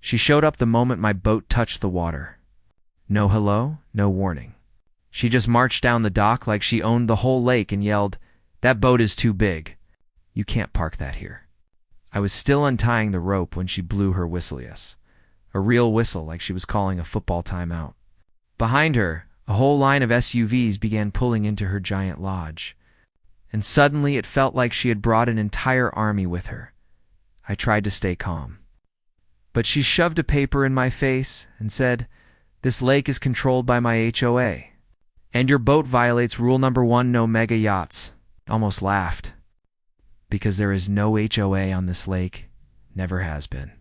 She showed up the moment my boat touched the water. No hello, no warning. She just marched down the dock like she owned the whole lake and yelled, "That boat is too big. You can't park that here." I was still untying the rope when she blew her whistle. Yes, a real whistle, like she was calling a football timeout. Behind her, a whole line of SUVs began pulling into her giant lodge. And suddenly it felt like she had brought an entire army with her. I tried to stay calm. But she shoved a paper in my face and said, "This lake is controlled by my HOA. And your boat violates rule number 1, no mega yachts." Almost laughed. Because there is no HOA on this lake. Never has been.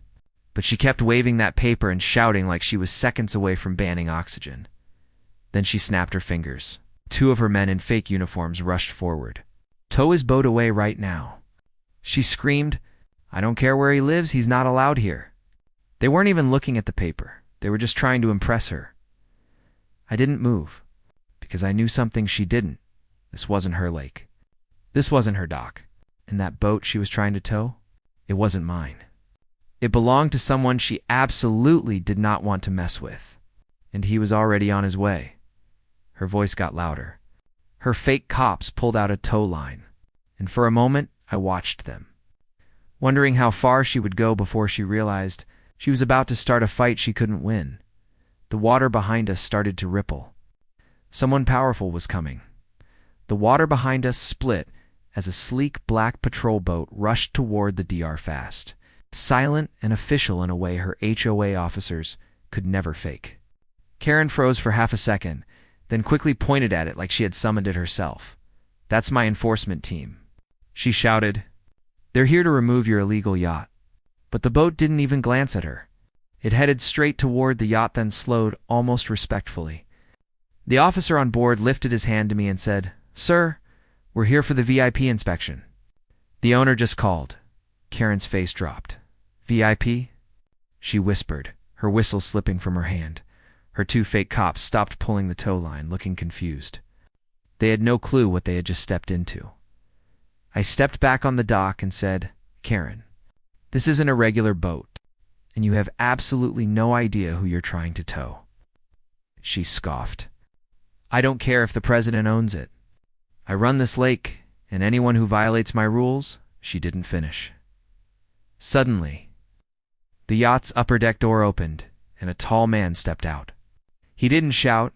But she kept waving that paper and shouting like she was seconds away from banning oxygen. Then she snapped her fingers. 2 of her men in fake uniforms rushed forward. "Tow his boat away right now." She screamed, "I don't care where he lives, he's not allowed here." They weren't even looking at the paper. They were just trying to impress her. I didn't move, because I knew something she didn't. This wasn't her lake. This wasn't her dock. And that boat she was trying to tow, it wasn't mine. It belonged to someone she absolutely did not want to mess with. And he was already on his way. Her voice got louder. Her fake cops pulled out a tow line. And for a moment, I watched them, wondering how far she would go before she realized she was about to start a fight she couldn't win. The water behind us started to ripple. Someone powerful was coming. The water behind us split as a sleek black patrol boat rushed toward the DR fast, silent and official in a way her HOA officers could never fake. Karen froze for half a second, then quickly pointed at it like she had summoned it herself. "That's my enforcement team," she shouted. "They're here to remove your illegal yacht." But the boat didn't even glance at her. It headed straight toward the yacht, then slowed almost respectfully. The officer on board lifted his hand to me and said, "Sir, we're here for the VIP inspection." The owner just called. Karen's face dropped. "VIP?" she whispered, her whistle slipping from her hand. Her 2 fake cops stopped pulling the tow line, looking confused. They had no clue what they had just stepped into. I stepped back on the dock and said, "Karen, this isn't a regular boat, and you have absolutely no idea who you're trying to tow." She scoffed. "I don't care if the president owns it. I run this lake, and anyone who violates my rules," she didn't finish. Suddenly, the yacht's upper deck door opened, and a tall man stepped out. He didn't shout.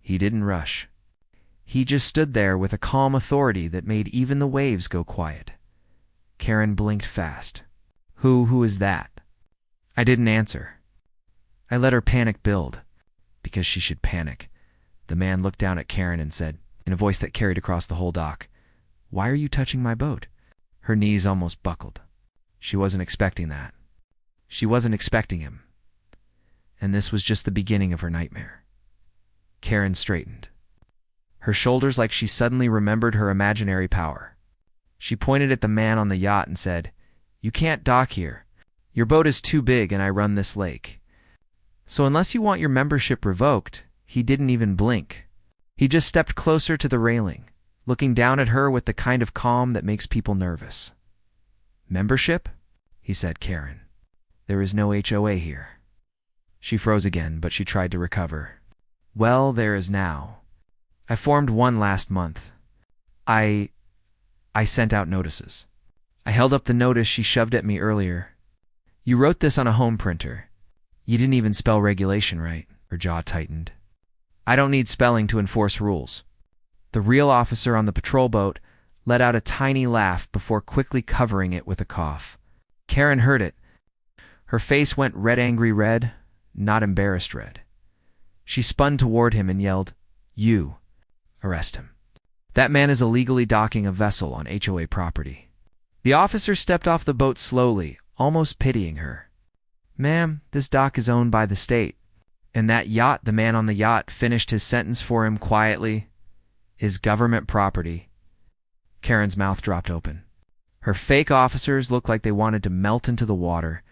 He didn't rush. He just stood there with a calm authority that made even the waves go quiet. Karen blinked fast. Who is that?" I didn't answer. I let her panic build, because she should panic. The man looked down at Karen and said, in a voice that carried across the whole dock, "Why are you touching my boat?" Her knees almost buckled. She wasn't expecting that. She wasn't expecting him. And this was just the beginning of her nightmare. Karen straightened, her shoulders like she suddenly remembered her imaginary power. She pointed at the man on the yacht and said, "You can't dock here. Your boat is too big and I run this lake. So unless you want your membership revoked," he didn't even blink. He just stepped closer to the railing, looking down at her with the kind of calm that makes people nervous. "Membership?" he said, "Karen. There is no HOA here." She froze again, but she tried to recover. "Well, there is now. I formed one last month. I sent out notices." I held up the notice she shoved at me earlier. "You wrote this on a home printer. You didn't even spell regulation right." Her jaw tightened. "I don't need spelling to enforce rules." The real officer on the patrol boat let out a tiny laugh before quickly covering it with a cough. Karen heard it. Her face went red, angry red, not embarrassed red. She spun toward him and yelled, "You, arrest him. That man is illegally docking a vessel on HOA property." The officer stepped off the boat slowly, almost pitying her. "Ma'am, this dock is owned by the state. And that yacht," the man on the yacht finished his sentence for him quietly, "is government property." Karen's mouth dropped open. Her fake officers looked like they wanted to melt into the water.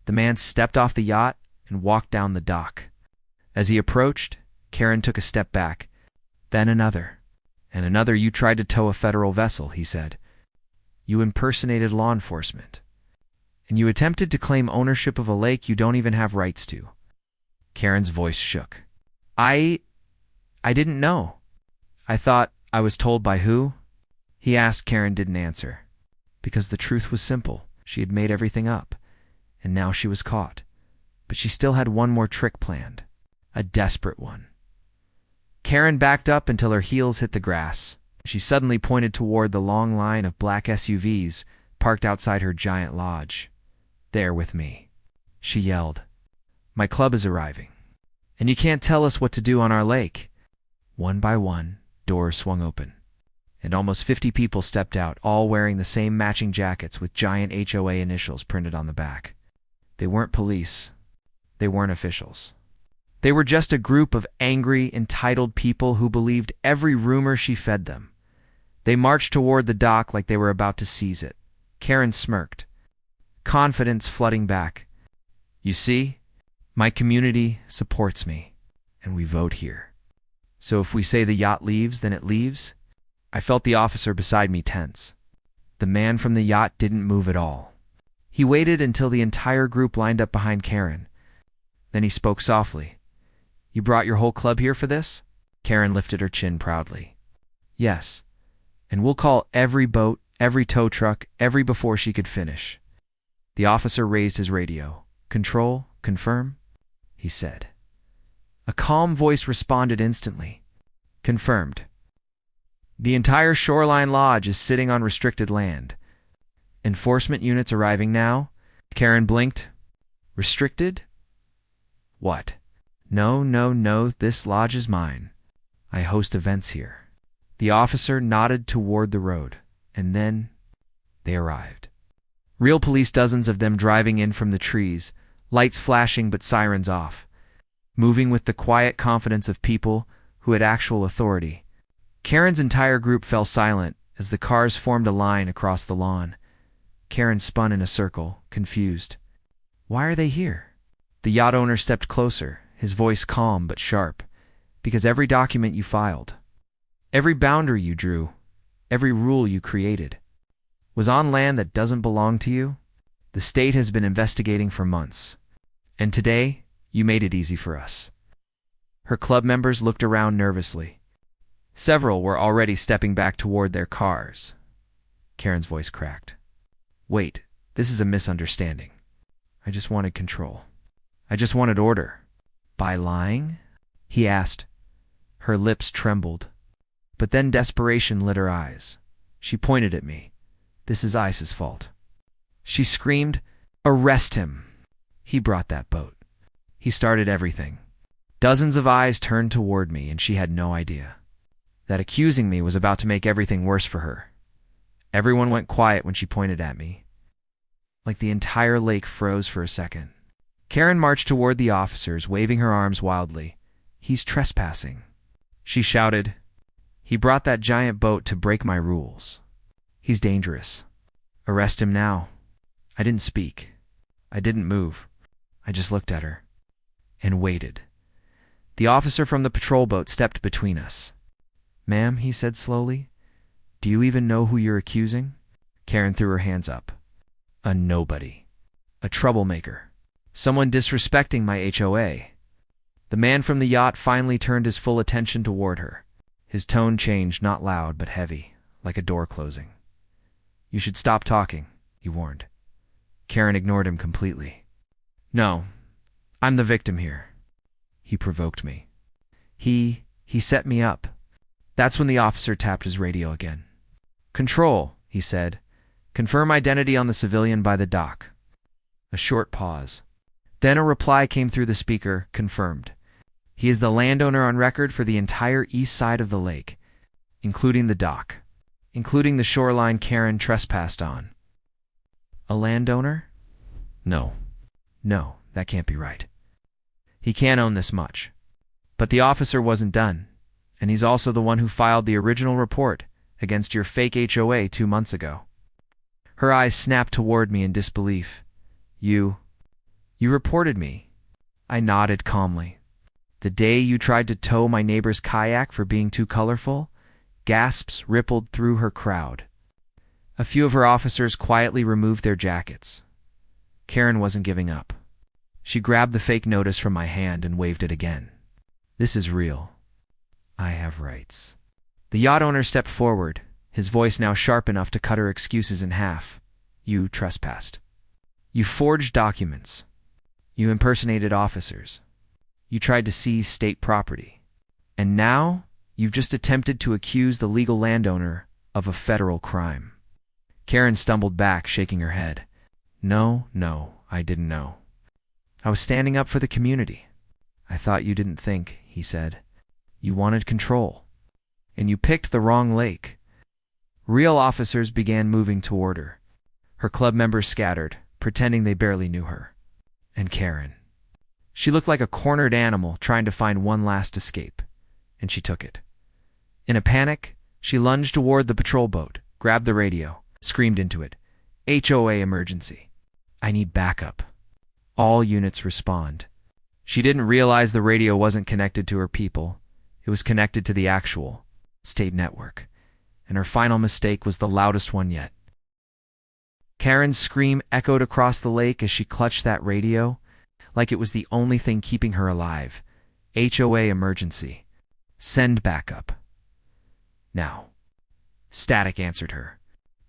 The man stepped off the yacht and walked down the dock. As he approached, Karen took a step back, then another, and another. "You tried to tow a federal vessel," he said. "You impersonated law enforcement. And you attempted to claim ownership of a lake you don't even have rights to. Karen's voice shook. I didn't know. I thought I was told by who? He asked. Karen didn't answer. Because the truth was simple. She had made everything up. And now she was caught. But she still had one more trick planned. A desperate one. Karen backed up until her heels hit the grass. She suddenly pointed toward the long line of black SUVs parked outside her giant lodge. There with me, she yelled. My club is arriving. And you can't tell us what to do on our lake. One by one, doors swung open. And almost 50 people stepped out, all wearing the same matching jackets with giant HOA initials printed on the back. They weren't police. They weren't officials. They were just a group of angry, entitled people who believed every rumor she fed them. They marched toward the dock like they were about to seize it. Karen smirked, confidence flooding back. You see, my community supports me, and we vote here. So if we say the yacht leaves, then it leaves? I felt the officer beside me tense. The man from the yacht didn't move at all. He waited until the entire group lined up behind Karen. Then he spoke softly. You brought your whole club here for this? Karen lifted her chin proudly. Yes, and we'll call every boat, every tow truck, every before she could finish. The officer raised his radio. Control, confirm, he said. A calm voice responded instantly. Confirmed. The entire Shoreline Lodge is sitting on restricted land. Enforcement units arriving now? Karen blinked. Restricted? What? No, this lodge is mine. I host events here. The officer nodded toward the road, and then they arrived. Real police, dozens of them driving in from the trees, lights flashing but sirens off, moving with the quiet confidence of people who had actual authority. Karen's entire group fell silent as the cars formed a line across the lawn. Karen spun in a circle, confused. Why are they here? The yacht owner stepped closer, his voice calm but sharp. Because every document you filed, every boundary you drew, every rule you created, was on land that doesn't belong to you. The state has been investigating for months. And today, you made it easy for us. Her club members looked around nervously. Several were already stepping back toward their cars. Karen's voice cracked. Wait, this is a misunderstanding. I just wanted control. I just wanted order. By lying? He asked. Her lips trembled. But then desperation lit her eyes. She pointed at me. This is Ice's fault. She screamed, Arrest him! He brought that boat. He started everything. Dozens of eyes turned toward me, and she had no idea that accusing me was about to make everything worse for her. Everyone went quiet when she pointed at me. Like the entire lake froze for a second. Karen marched toward the officers, waving her arms wildly. He's trespassing. She shouted. He brought that giant boat to break my rules. He's dangerous. Arrest him now. I didn't speak. I didn't move. I just looked at her and waited. The officer from the patrol boat stepped between us. Ma'am, he said slowly, do you even know who you're accusing? Karen threw her hands up. A nobody. A troublemaker. Someone disrespecting my HOA. The man from the yacht finally turned his full attention toward her. His tone changed, not loud but heavy, like a door closing. You should stop talking, he warned. Karen ignored him completely. No, I'm the victim here. He provoked me. He set me up. That's when the officer tapped his radio again. Control, he said. Confirm identity on the civilian by the dock. A short pause. Then a reply came through the speaker, confirmed. He is the landowner on record for the entire east side of the lake, including the dock, including the shoreline Karen trespassed on. A landowner? No, that can't be right. He can't own this much. But the officer wasn't done, and he's also the one who filed the original report against your fake HOA 2 months ago. Her eyes snapped toward me in disbelief. You reported me. I nodded calmly. The day you tried to tow my neighbor's kayak for being too colorful? Gasps rippled through her crowd. A few of her officers quietly removed their jackets. Karen wasn't giving up. She grabbed the fake notice from my hand and waved it again. This is real. I have rights. The yacht owner stepped forward, his voice now sharp enough to cut her excuses in half. You trespassed. You forged documents. You impersonated officers. You tried to seize state property. And now, you've just attempted to accuse the legal landowner of a federal crime. Karen stumbled back, shaking her head. No, I didn't know. I was standing up for the community. I thought you didn't think, he said. You wanted control. And you picked the wrong lake. Real officers began moving toward her. Her club members scattered, pretending they barely knew her. And Karen. She looked like a cornered animal trying to find one last escape, and she took it. In a panic, she lunged toward the patrol boat, grabbed the radio, screamed into it. HOA emergency. I need backup. All units respond. She didn't realize the radio wasn't connected to her people. It was connected to the actual state network. And her final mistake was the loudest one yet. Karen's scream echoed across the lake as she clutched that radio, like it was the only thing keeping her alive. HOA emergency. Send backup. Now. Static answered her.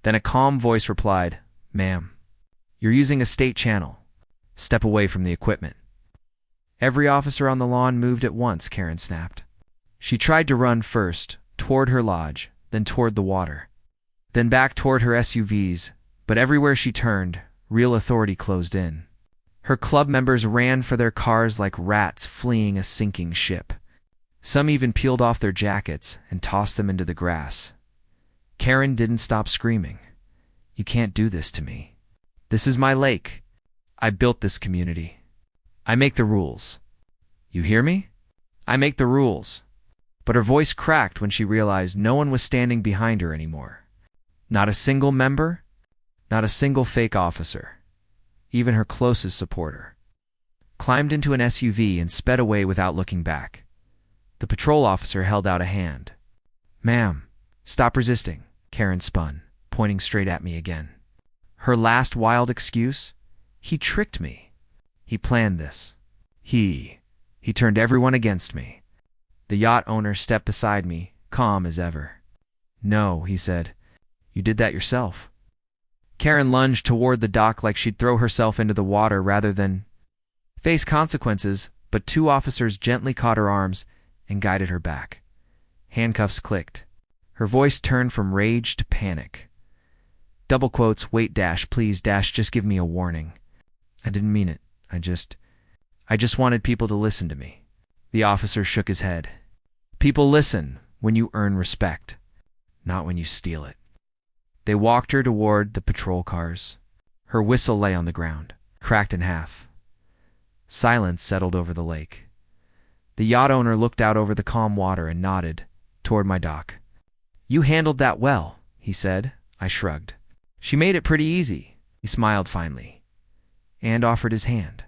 Then a calm voice replied, Ma'am, you're using a state channel. Step away from the equipment. Every officer on the lawn moved at once, Karen snapped. She tried to run first, toward her lodge, then toward the water, then back toward her SUVs, but everywhere she turned, real authority closed in. Her club members ran for their cars like rats fleeing a sinking ship. Some even peeled off their jackets and tossed them into the grass. Karen didn't stop screaming. You can't do this to me. This is my lake. I built this community. I make the rules. You hear me? I make the rules. But her voice cracked when she realized no one was standing behind her anymore. Not a single member, not a single fake officer. Even her closest supporter. Climbed into an SUV and sped away without looking back. The patrol officer held out a hand. Ma'am, stop resisting, Karen spun, pointing straight at me again. Her last wild excuse? He tricked me. He planned this. He turned everyone against me. The yacht owner stepped beside me, calm as ever. No, he said. You did that yourself. Karen lunged toward the dock like she'd throw herself into the water rather than face consequences, but two officers gently caught her arms and guided her back. Handcuffs clicked. Her voice turned from rage to panic. Double quotes, wait dash, please dash, just give me a warning. I didn't mean it. I just wanted people to listen to me. The officer shook his head. People listen when you earn respect, not when you steal it. They walked her toward the patrol cars. Her whistle lay on the ground, cracked in half. Silence settled over the lake. The yacht owner looked out over the calm water and nodded toward my dock. You handled that well, he said. I shrugged. She made it pretty easy. He smiled finally and offered his hand.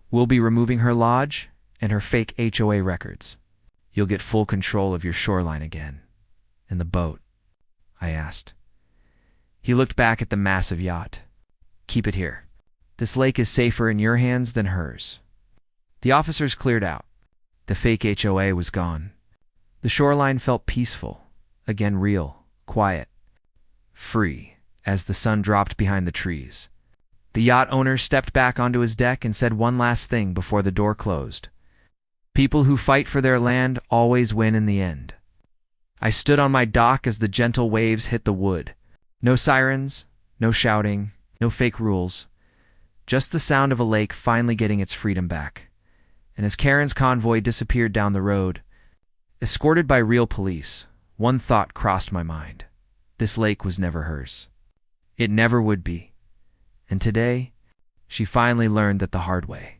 We'll be removing her lodge and her fake HOA records. You'll get full control of your shoreline again. And the boat? I asked. He looked back at the massive yacht. Keep it here. This lake is safer in your hands than hers. The officers cleared out. The fake HOA was gone. The shoreline felt peaceful, again real, quiet, free, as the sun dropped behind the trees. The yacht owner stepped back onto his deck and said one last thing before the door closed. People who fight for their land always win in the end. I stood on my dock as the gentle waves hit the wood. No sirens, no shouting, no fake rules. Just the sound of a lake finally getting its freedom back. And as Karen's convoy disappeared down the road, escorted by real police, one thought crossed my mind. This lake was never hers. It never would be. And today, she finally learned that the hard way.